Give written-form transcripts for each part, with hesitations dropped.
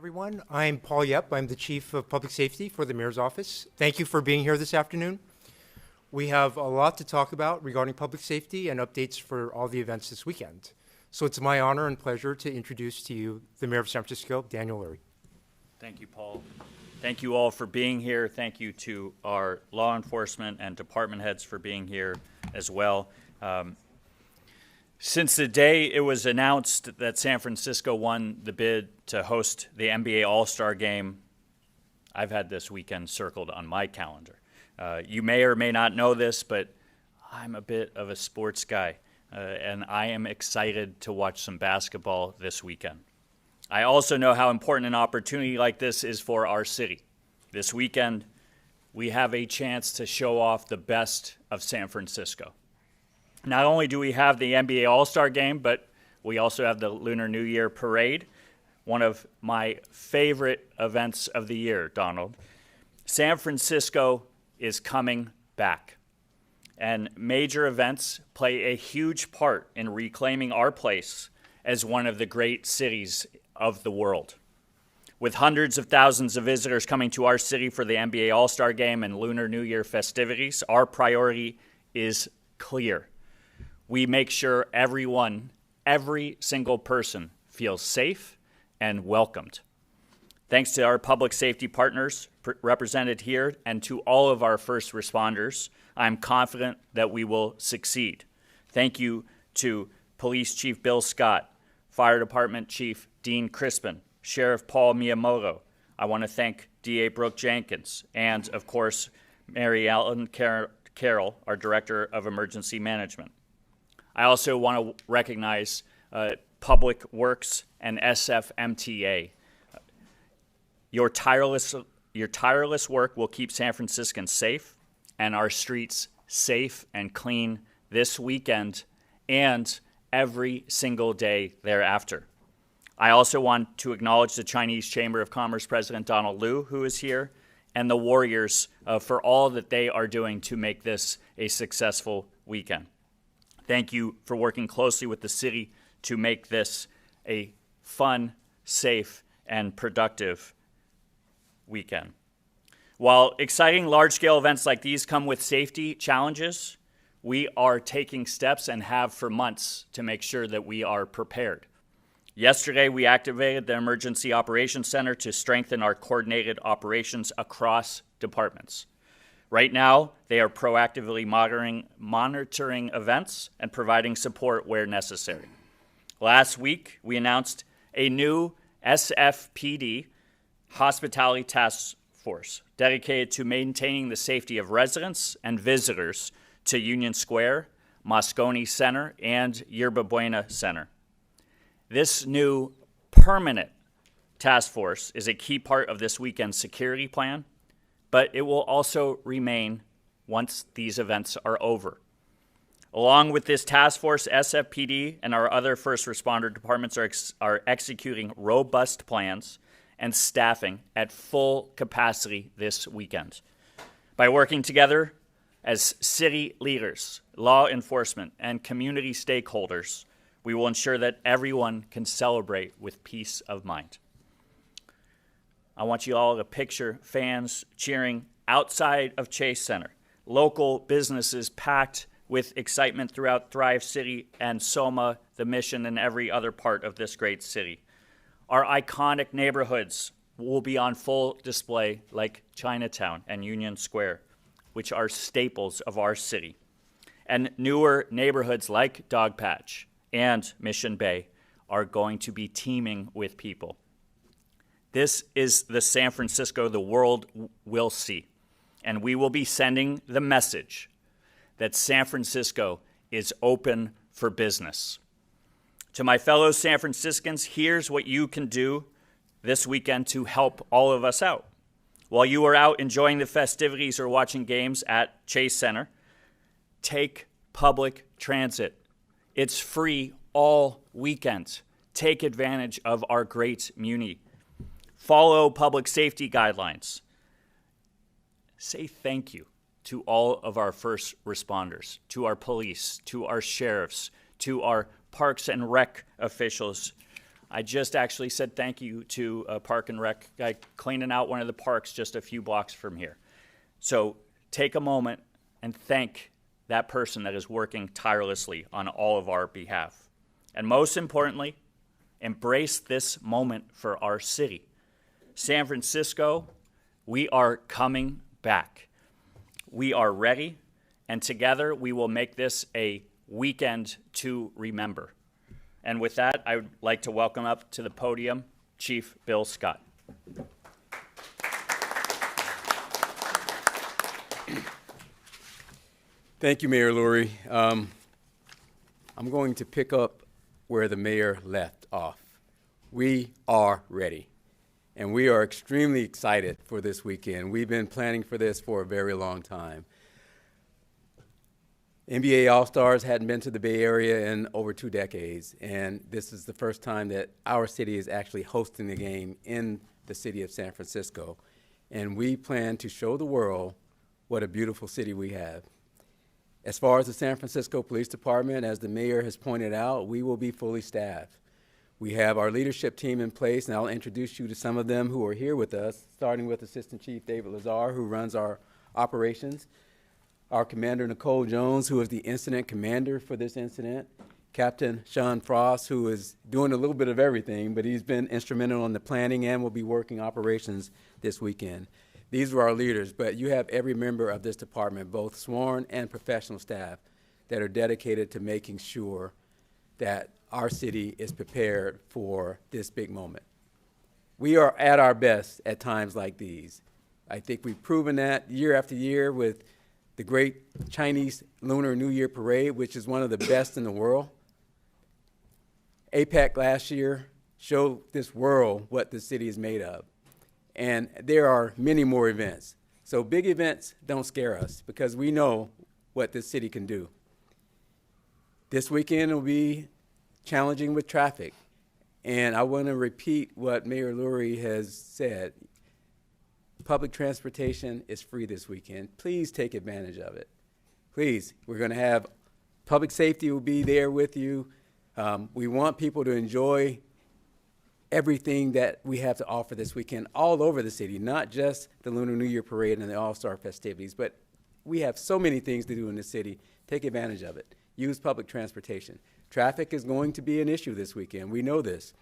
Everyone, I'm Paul Yep. I'm the Chief of Public Safety for the Mayor's Office. Thank you for being here this afternoon. We have a lot to talk about regarding public safety and updates for all the events this weekend. So it's my honor and pleasure to introduce to you the Mayor of San Francisco, Daniel Lurie. Thank you, Paul. Thank you all for being here. Thank you to our law enforcement and department heads for being here as well. Since the day it was announced that San Francisco won the bid to host the NBA All-Star Game, I've had this weekend circled on my calendar. You may or may not know this, but I'm a bit of a sports guy, and I am excited to watch some basketball this weekend. I also know how important an opportunity like this is for our city. This weekend, we have a chance to show off the best of San Francisco. Not only do we have the NBA All-Star Game, but we also have the Lunar New Year Parade, one of my favorite events of the year, Donald. San Francisco is coming back, and major events play a huge part in reclaiming our place as one of the great cities of the world. With hundreds of thousands of visitors coming to our city for the NBA All-Star Game and Lunar New Year festivities, our priority is clear. We make sure every single person feels safe and welcomed. Thanks to our public safety partners represented here and to all of our first responders, I'm confident that we will succeed. Thank you to Police Chief Bill Scott, Fire Department Chief Dean Crispin, Sheriff Paul Miyamoto. I want to thank DA Brooke Jenkins, and of course, Mary Ellen Carroll, our Director of Emergency Management. I also want to recognize Public Works and SFMTA. Your tireless work will keep San Franciscans safe and our streets safe and clean this weekend and every single day thereafter. I also want to acknowledge the Chinese Chamber of Commerce President Daniel Lurie, who is here, and the Warriors for all that they are doing to make this a successful weekend. Thank you for working closely with the city to make this a fun, safe, and productive weekend. While exciting large-scale events like these come with safety challenges, we are taking steps and have for months to make sure that we are prepared. Yesterday, we activated the Emergency Operations Center to strengthen our coordinated operations across departments. Right now, they are proactively monitoring events and providing support where necessary. Last week, we announced a new SFPD Hospitality Task Force dedicated to maintaining the safety of residents and visitors to Union Square, Moscone Center, and Yerba Buena Center. This new permanent task force is a key part of this weekend's security plan, but it will also remain once these events are over. Along with this task force, SFPD and our other first responder departments are executing robust plans and staffing at full capacity this weekend. By working together as city leaders, law enforcement, and community stakeholders, we will ensure that everyone can celebrate with peace of mind. I want you all to picture fans cheering outside of Chase Center, local businesses packed with excitement throughout Thrive City and Soma, the Mission, and every other part of this great city. Our iconic neighborhoods will be on full display like Chinatown and Union Square, which are staples of our city. And newer neighborhoods like Dogpatch and Mission Bay are going to be teeming with people. This is the San Francisco the world will see, and we will be sending the message that San Francisco is open for business. To my fellow San Franciscans, here's what you can do this weekend to help all of us out. While you are out enjoying the festivities or watching games at Chase Center, take public transit. It's free all weekend. Take advantage of our great muni. Follow public safety guidelines. Say thank you to all of our first responders, to our police, to our sheriffs, to our parks and rec officials, I just actually said thank you to a park and rec guy cleaning out one of the parks just a few blocks from here. So take a moment and thank that person that is working tirelessly on all of our behalf. And most importantly, embrace this moment for our city. San Francisco, we are coming back. We are ready, and together we will make this a weekend to remember. And with that, I would like to welcome up to the podium Chief Bill Scott. Thank you, Mayor Lurie. I'm going to pick up where the mayor left off. We are ready, and we are extremely excited for this weekend. We've been planning for this for a very long time. NBA All-Stars hadn't been to the Bay Area in over 2 decades, and this is the first time that our city is actually hosting the game in the city of San Francisco. And we plan to show the world what a beautiful city we have. As far as the San Francisco Police Department, as the mayor has pointed out, we will be fully staffed. We have our leadership team in place, and I'll introduce you to some of them who are here with us, starting with Assistant Chief David Lazar, who runs our operations, our Commander Nicole Jones, who is the incident commander for this incident, Captain Sean Frost, who is doing a little bit of everything, but he's been instrumental in the planning and will be working operations this weekend. These are our leaders, but you have every member of this department, both sworn and professional staff, that are dedicated to making sure that our city is prepared for this big moment. We are at our best at times like these. I think we've proven that year after year with the great Chinese Lunar New Year Parade, which is one of the best in the world. APEC last year showed this world what the city is made of. And there are many more events. So big events don't scare us because we know what this city can do. This weekend will be challenging with traffic. And I want to repeat what Mayor Lurie has said. Public transportation is free this weekend. Please take advantage of it. Please, we're going to have public safety will be there with you. We want people to enjoy everything that we have to offer this weekend all over the city, not just the Lunar New Year Parade and the All-Star festivities, but we have so many things to do in the city. Take advantage of it. Use public transportation. Traffic is going to be an issue this weekend. We know this.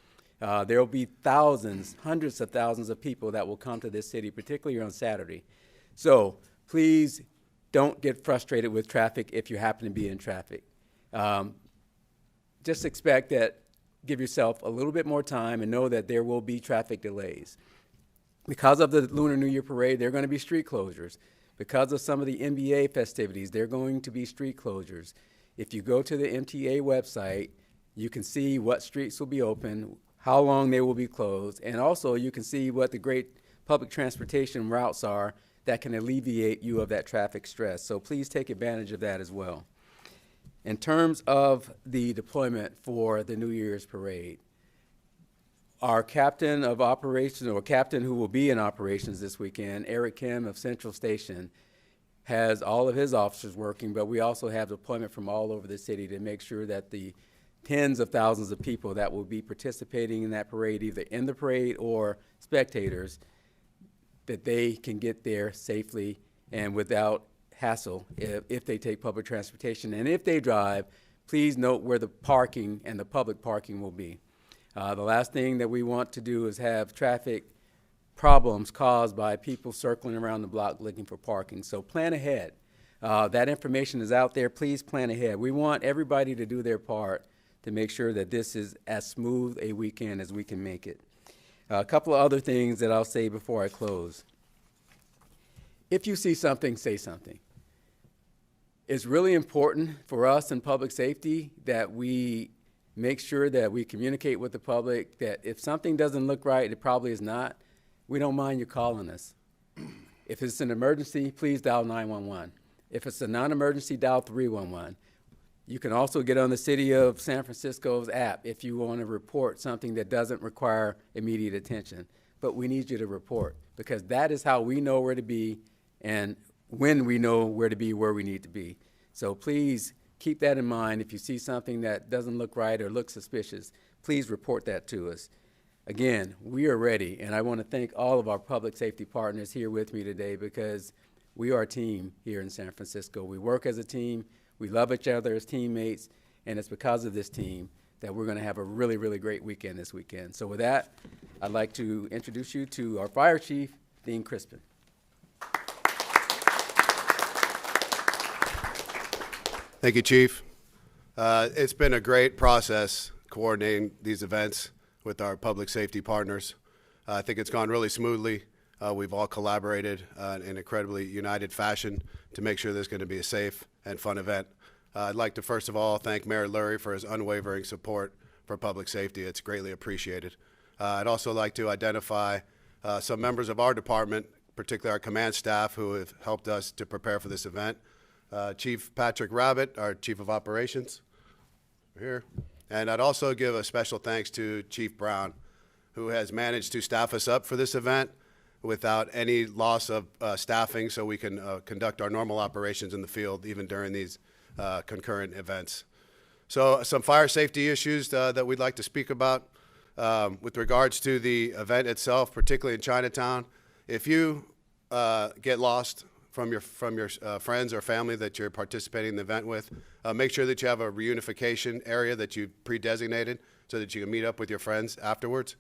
There will be thousands, hundreds of thousands of people that will come to this city, particularly on Saturday. So please don't get frustrated with traffic if you happen to be in traffic. Just expect that. Give yourself a little bit more time and know that there will be traffic delays. Because of the Lunar New Year Parade, there are going to be street closures. Because of some of the NBA festivities, there are going to be street closures. If you go to the MTA website, you can see what streets will be open, how long they will be closed, and also you can see what the great public transportation routes are that can alleviate you of that traffic stress. So please take advantage of that as well. In terms of the deployment for the New Year's Parade, our captain of operations, or captain who will be in operations this weekend, Eric Kim of Central Station, has all of his officers working, but we also have deployment from all over the city to make sure that the tens of thousands of people that will be participating in that parade, either in the parade or spectators, that they can get there safely and without hassle if they take public transportation. And if they drive, please note where the parking and the public parking will be. The last thing that we want to do is have traffic problems caused by people circling around the block looking for parking. So plan ahead. That information is out there. Please plan ahead. We want everybody to do their part to make sure that this is as smooth a weekend as we can make it. A couple of other things that I'll say before I close. If you see something, say something. It's really important for us in public safety that we make sure that we communicate with the public that if something doesn't look right, it probably is not. We don't mind you calling us. If it's an emergency, please dial 911. If it's a non-emergency, dial 311. You can also get on the City of San Francisco's app if you want to report something that doesn't require immediate attention. But we need you to report because that is how we know where to be and when we know where to be, where we need to be. So please keep that in mind. If you see something that doesn't look right or looks suspicious, please report that to us. Again, we are ready, and I want to thank all of our public safety partners here with me today because we are a team here in San Francisco. We work as a team, we love each other as teammates, and it's because of this team that we're going to have a really, really great weekend this weekend. So with that, I'd like to introduce you to our Fire Chief, Dean Crispin. Thank you, Chief. It's been a great process coordinating these events with our public safety partners. I think it's gone really smoothly. We've all collaborated in an incredibly united fashion to make sure there's going to be a safe and fun event. I'd like to first of all thank Mayor Lurie for his unwavering support for public safety. It's greatly appreciated. I'd also like to identify some members of our department, particularly our command staff, who have helped us to prepare for this event. Chief Patrick Rabbit, our Chief of Operations, here. And I'd also give a special thanks to Chief Brown, who has managed to staff us up for this event without any loss of staffing so we can conduct our normal operations in the field even during these concurrent events. So some fire safety issues that we'd like to speak about with regards to the event itself, particularly in Chinatown. If you get lost from your friends or family that you're participating in the event with, make sure that you have a reunification area that you pre-designated so that you can meet up with your friends afterwards.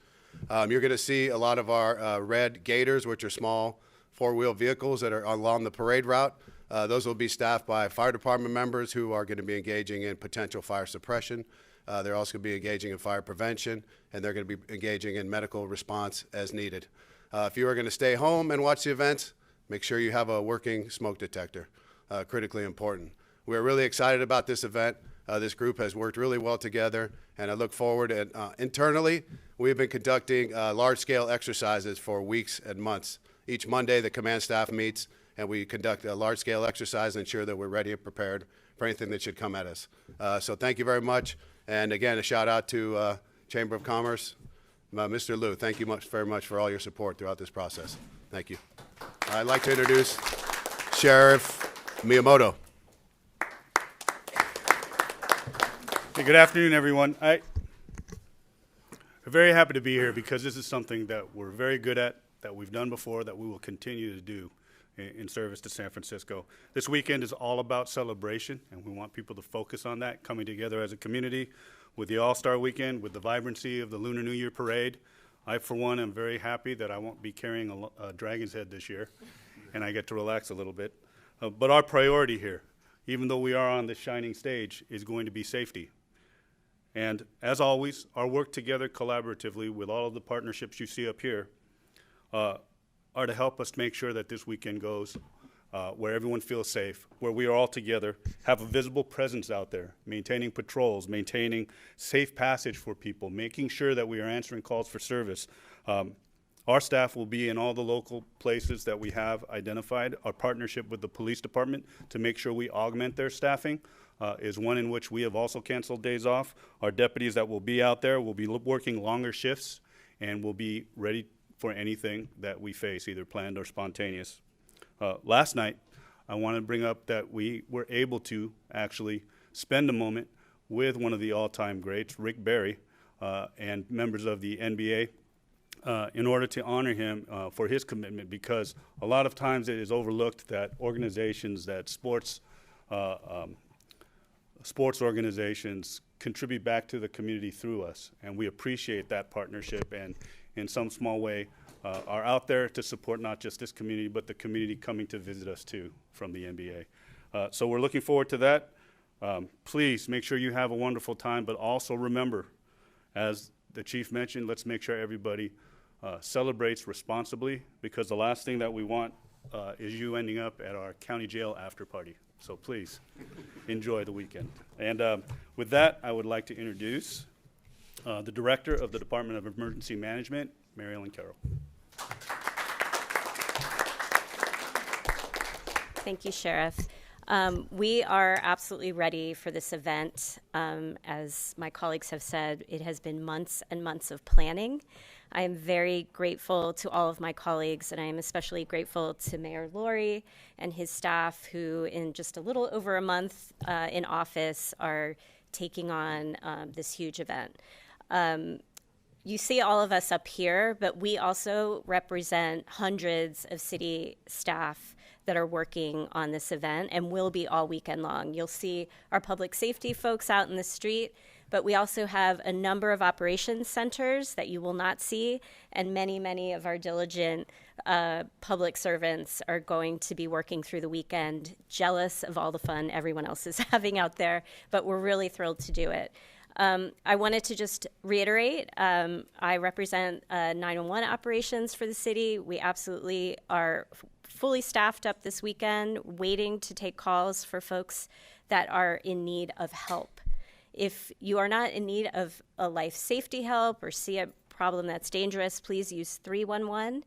You're going to see a lot of our red Gators, which are small four-wheel vehicles that are along the parade route. Those will be staffed by fire department members who are going to be engaging in potential fire suppression. They're also going to be engaging in fire prevention, and they're going to be engaging in medical response as needed. If you are going to stay home and watch the events, make sure you have a working smoke detector, critically important. We're really excited about this event. This group has worked really well together, and I look forward. And internally, we've been conducting large-scale exercises for weeks and months. Each Monday, the command staff meets, and we conduct a large-scale exercise and ensure that we're ready and prepared for anything that should come at us. So thank you very much. And again, a shout-out to Chamber of Commerce. Mr. Liu, thank you very much for all your support throughout this process. Thank you. I'd like to introduce Sheriff Miyamoto. Hey, good afternoon, everyone. I'm very happy to be here because this is something that we're very good at, that we've done before, that we will continue to do in service to San Francisco. This weekend is all about celebration, and we want people to focus on that, coming together as a community with the All-Star Weekend, with the vibrancy of the Lunar New Year Parade. I, for one, am very happy that I won't be carrying a dragon's head this year, and I get to relax a little bit. But our priority here, even though we are on this shining stage, is going to be safety. And as always, our work together collaboratively with all of the partnerships you see up here are to help us make sure that this weekend goes where everyone feels safe, where we are all together, have a visible presence out there, maintaining patrols, maintaining safe passage for people, making sure that we are answering calls for service. Our staff will be in all the local places that we have identified. Our partnership with the police department to make sure we augment their staffing is one in which we have also canceled days off. Our deputies that will be out there will be working longer shifts and will be ready for anything that we face, either planned or spontaneous. Last night, I want to bring up that we were able to actually spend a moment with one of the all-time greats, Rick Barry, and members of the NBA in order to honor him for his commitment, because a lot of times it is overlooked that organizations, that sports organizations contribute back to the community through us, and we appreciate that partnership and in some small way are out there to support not just this community, but the community coming to visit us too from the NBA. So we're looking forward to that. Please make sure you have a wonderful time, but also remember, as the chief mentioned, let's make sure everybody celebrates responsibly, because the last thing that we want is you ending up at our county jail after party. So please enjoy the weekend. And with that, I would like to introduce the Director of the Department of Emergency Management, Mary Ellen Carroll. Thank you, Sheriff. We are absolutely ready for this event. As my colleagues have said, it has been months and months of planning. I am very grateful to all of my colleagues, and I am especially grateful to Mayor Lurie and his staff, who in just a little over a month in office are taking on this huge event. You see all of us up here, but we also represent hundreds of city staff that are working on this event and will be all weekend long. You'll see our public safety folks out in the street, but we also have a number of operations centers that you will not see, and many, many of our diligent public servants are going to be working through the weekend, jealous of all the fun everyone else is having out there, but we're really thrilled to do it. I wanted to just reiterate, I represent 911 operations for the city. We absolutely are fully staffed up this weekend, waiting to take calls for folks that are in need of help. If you are not in need of a life safety help or see a problem that's dangerous, please use 311.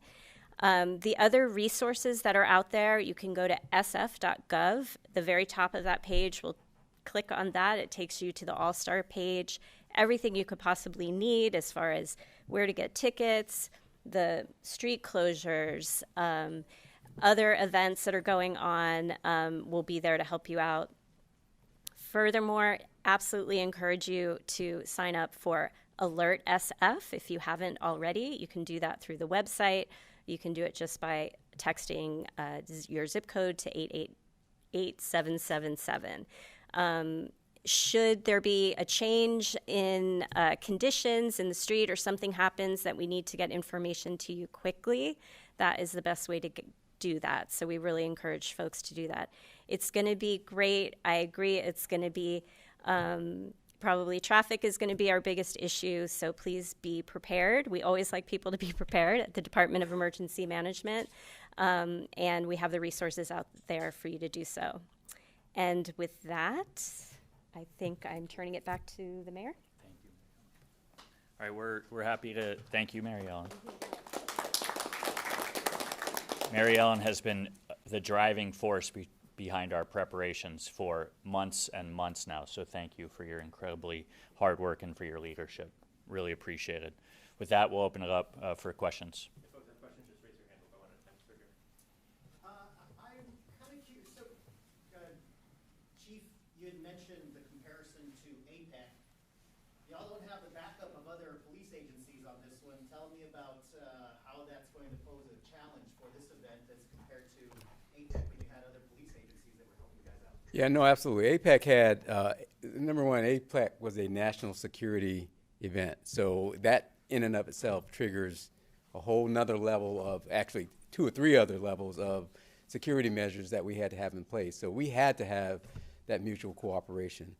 The other resources that are out there, you can go to SFGov. The very top of that page will click on that. It takes you to the All-Star page. Everything you could possibly need as far as where to get tickets, the street closures, other events that are going on will be there to help you out. Furthermore, absolutely encourage you to sign up for Alert SF if you haven't already. You can do that through the website. You can do it just by texting your zip code to 888-777. Should there be a change in conditions in the street or something happens that we need to get information to you quickly, that is the best way to do that. So we really encourage folks to do that. It's going to be great. I agree. It's going to be probably traffic is going to be our biggest issue. So please be prepared. We always like people to be prepared at the Department of Emergency Management. And we have the resources out there for you to do so. And with that, I think I'm turning it back to the mayor. Thank you. All right, we're happy to thank you, Mary Ellen. Mary Ellen has been the driving force behind our preparations for months and months now, so thank you for your incredibly hard work and for your leadership. Really appreciate it. With that, we'll open it up for questions. If folks have questions, just raise your hand. We'll go on. Thanks for here. I'm kind of curious. So, Chief, you had mentioned the comparison to APEC. Y'all don't have the backup of other police agencies on this one. Tell me about how that's going to pose a challenge for this event as compared to APEC when you had other police agencies that were helping you guys out. Yeah, no, absolutely. APEC had, number one, APEC was a national security event. So that in and of itself triggers a whole nother level of, actually 2 or 3 other levels of security measures that we had to have in place. So we had to have that mutual cooperation.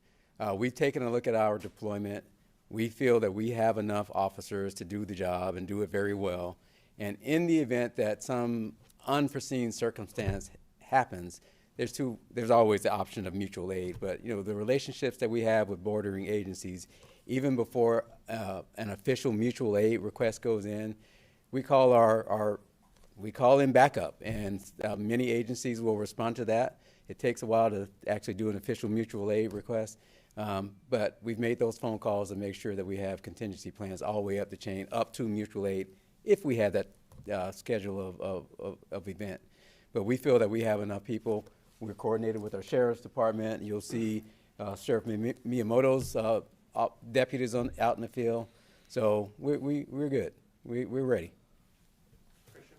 We've taken a look at our deployment. We feel that we have enough officers to do the job and do it very well. And in the event that some unforeseen circumstance happens, there's always the option of mutual aid. But you know, the relationships that we have with bordering agencies, even before an official mutual aid request goes in, we call in backup, and many agencies will respond to that. It takes a while to actually do an official mutual aid request, but we've made those phone calls and make sure that we have contingency plans all the way up the chain, up to mutual aid, if we have that schedule of event. But we feel that we have enough people. We're coordinated with our sheriff's department. You'll see Sheriff Miyamoto's deputies out in the field. So we're good. We're ready. Christian,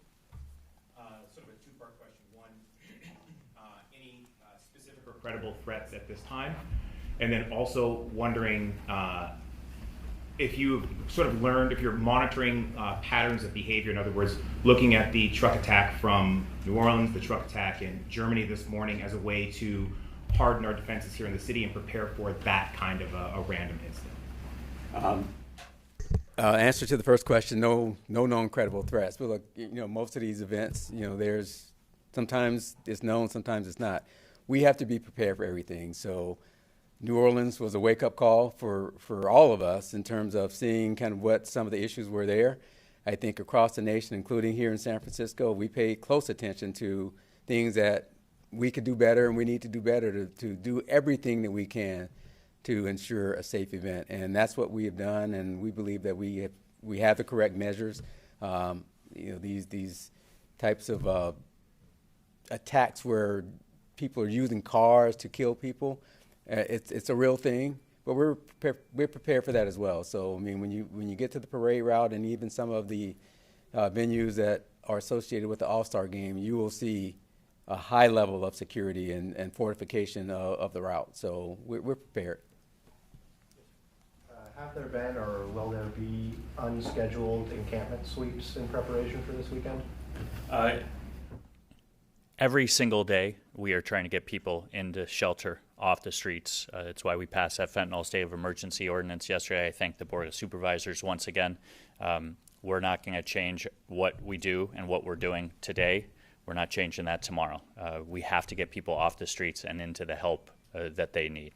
sort of a two-part question. One, any specific or credible threats at this time? And then also wondering if you've sort of learned, if you're monitoring patterns of behavior, in other words, looking at the truck attack from New Orleans, the truck attack in Germany this morning as a way to harden our defenses here in the city and prepare for that kind of a random incident. Answer to the first question, no known credible threats. But look, you know, most of these events, you know, there's sometimes it's known, sometimes it's not. We have to be prepared for everything. So New Orleans was a wake-up call for all of us in terms of seeing kind of what some of the issues were there. I think across the nation, including here in San Francisco, we pay close attention to things that we could do better and we need to do better to do everything that we can to ensure a safe event. And that's what we have done, and we believe that we have the correct measures. You know, these types of attacks where people are using cars to kill people, it's a real thing, but we're prepared for that as well. So I mean, when you get to the parade route and even some of the venues that are associated with the All-Star Game, you will see a high level of security and fortification of the route. So we're prepared. Have there been or will there be unscheduled encampment sweeps in preparation for this weekend? Every single day, we are trying to get people into shelter off the streets. It's why we passed that fentanyl state of emergency ordinance yesterday. I thank the Board of Supervisors once again. We're not going to change what we do and what we're doing today. We're not changing that tomorrow. We have to get people off the streets and into the help that they need.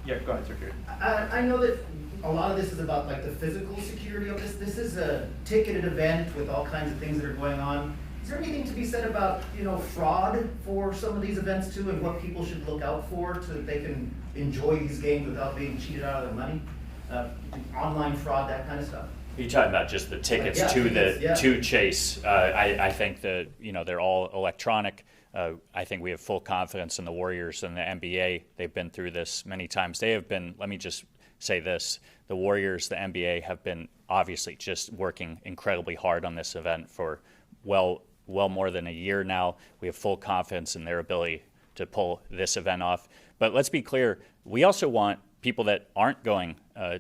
Yeah, go ahead, Sir Jared. I know that a lot of this is about like the physical security of this. This is a ticketed event with all kinds of things that are going on. Is there anything to be said about, fraud for some of these events too, and what people should look out for so that they can enjoy these games without being cheated out of their money? Online fraud, that kind of stuff. Are you talking about just the tickets to Chase? I think that they're all electronic. I think we have full confidence in the Warriors and the NBA. They've been through this many times. They have been. Let me just say this: the Warriors, the NBA, have been obviously just working incredibly hard on this event for well more than a year now. We have full confidence in their ability to pull this event off. But let's be clear: we also want people that aren't going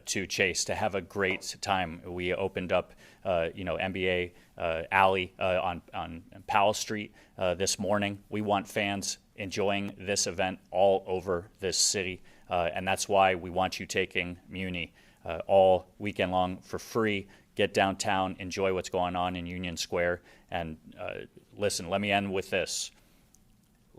to Chase to have a great time. We opened up, NBA Alley on Powell Street this morning. We want fans enjoying this event all over this city, and that's why we want you taking Muni all weekend long for free. Get downtown, enjoy what's going on in Union Square, and listen, let me end with this.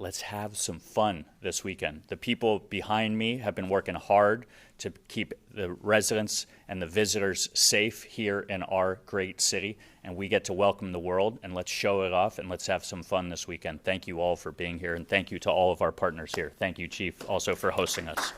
Let's have some fun this weekend. The people behind me have been working hard to keep the residents and the visitors safe here in our great city, and we get to welcome the world, and let's show it off, and let's have some fun this weekend. Thank you all for being here, and thank you to all of our partners here. Thank you, Chief, also for hosting us.